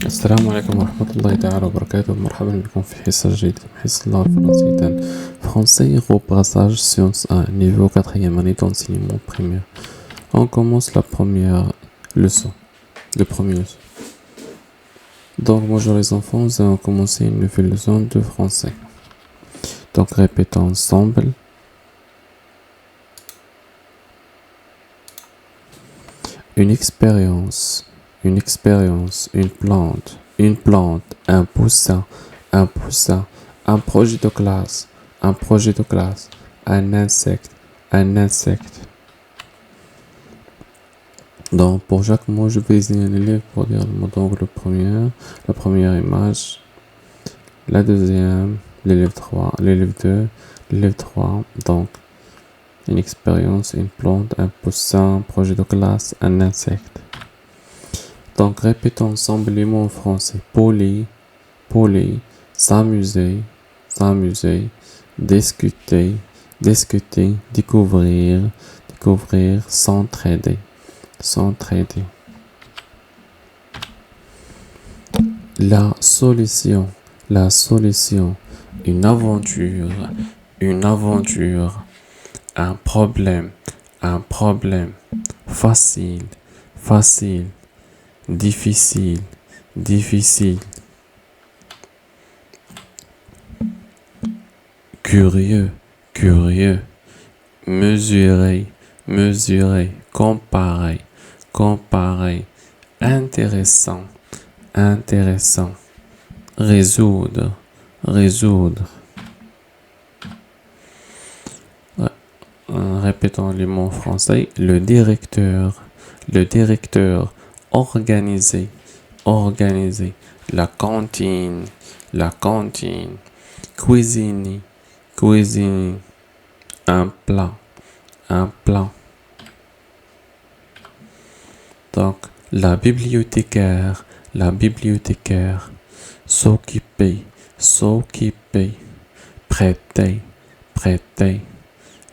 السلام عليكم ورحمة الله تعالى وبركاته. مرحبا بكم في حصة جديدة من حصة اللغة الفرنسية Français repassage sciences 1 niveau 4e année d'enseignement primaire. On commence la première leçon, le premier leçon. Donc bonjour les enfants, nous allons commencer une nouvelle leçon de français. Donc répétons ensemble. Une expérience, une plante, un poussin, un projet de classe, un insecte. Donc, pour chaque mot, je vais désigner l'élève pour dire le mot. Donc, la première image, la deuxième, l'élève 3, l'élève 2, l'élève 3. Donc, une expérience, une plante, un poussin, un projet de classe, un insecte. Donc, répétons ensemble les mots en français. Poli, s'amuser, discuter, découvrir, s'entraider. La solution, une aventure, un problème, facile, difficile, curieux, mesurer, comparer, intéressant, résoudre. Répétons les mots en français. Le directeur, organiser, la cantine, cuisiner, un plat. Donc, la bibliothécaire, s'occuper, prêter,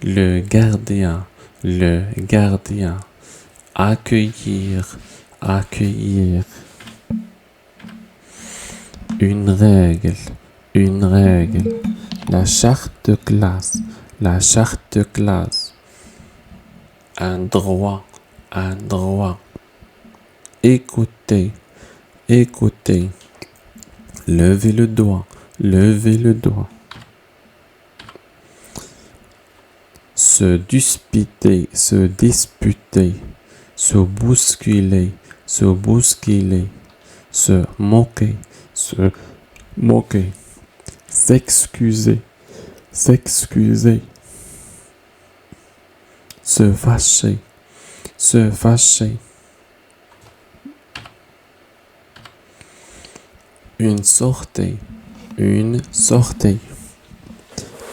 le gardien, accueillir, une règle, la charte de classe, un droit, écouter, lever le doigt, se disputer, se bousculer, se moquer, s'excuser, se fâcher, une sortie,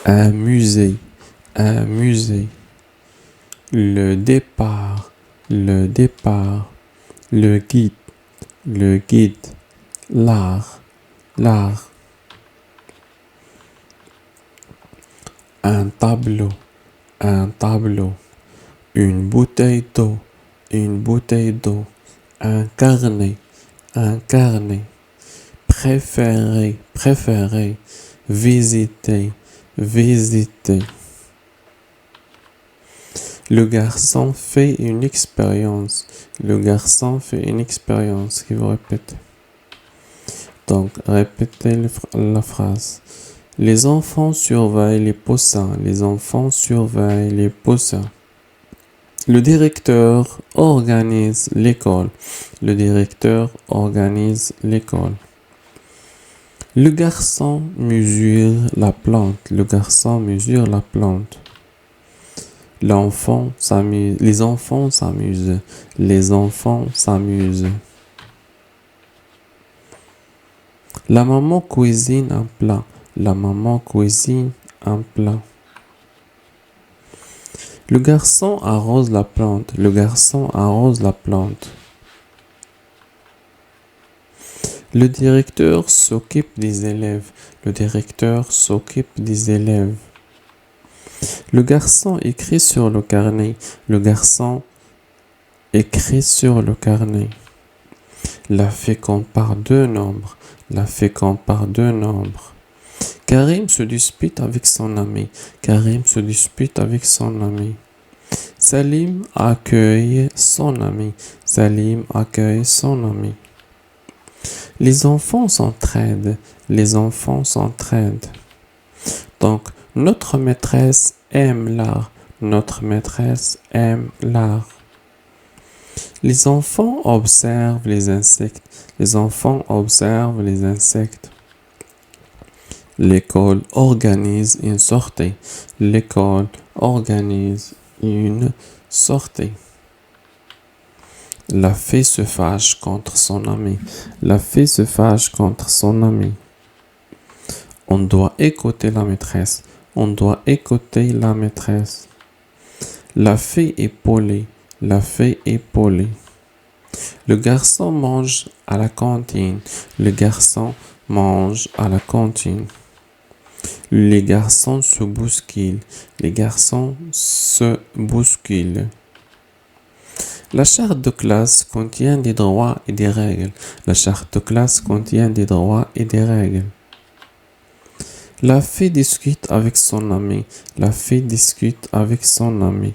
un musée, le départ, le guide, l'art, un tableau, une bouteille d'eau, un carnet, préférer, visiter. Le garçon fait une expérience. Qui vous répétez. Donc, répétez la phrase. Les enfants surveillent les poussins. Le directeur organise l'école. Le garçon mesure la plante. Les enfants s'amusent. La maman cuisine un plat. Le garçon arrose la plante. Le directeur s'occupe des élèves. Le garçon écrit sur le carnet. La fée compare deux nombres. La fée compare deux nombres. Karim se dispute avec son ami. Karim se dispute avec son ami. Salim accueille son ami. Salim accueille son ami. Les enfants s'entraident. Les enfants s'entraident. Donc, notre maîtresse aime l'art. Notre maîtresse aime l'art. Les enfants observent les insectes. Les enfants observent les insectes. L'école organise une sortie. L'école organise une sortie. La fée se fâche contre son ami. La fée se fâche contre son ami. On doit écouter la maîtresse. On doit écouter la maîtresse. La fée est polie. La fée est polie. Le garçon mange à la cantine. Le garçon mange à la cantine. Les garçons se bousculent. Les garçons se bousculent. La charte de classe contient des droits et des règles. La charte de classe contient des droits et des règles. La fée discute avec son ami. La fée discute avec son ami.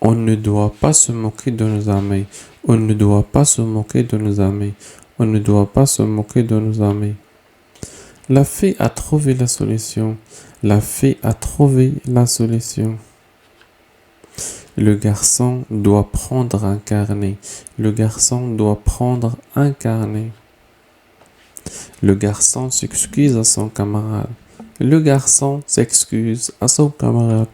On ne doit pas se moquer de nos amis. On ne doit pas se moquer de nos amis. On ne doit pas se moquer de nos amis. La fée a trouvé la solution. La fée a trouvé la solution. Le garçon doit prendre un carnet. Le garçon doit prendre un carnet. Le garçon s'excuse à son camarade. Le garçon s'excuse à son camarade.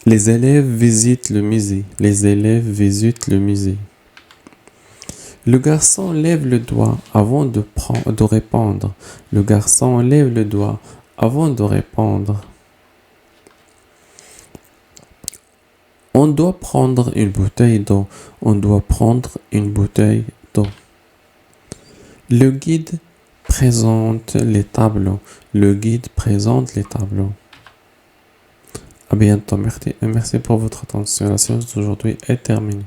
Les élèves visitent le musée. Les élèves visitent le musée. Le garçon lève le doigt avant de répondre. Le garçon lève le doigt avant de répondre. On doit prendre une bouteille d'eau. On doit prendre une bouteille d'eau. Le guide présente les tableaux. Le guide présente les tableaux. À bientôt. Merci pour votre attention. La séance d'aujourd'hui est terminée.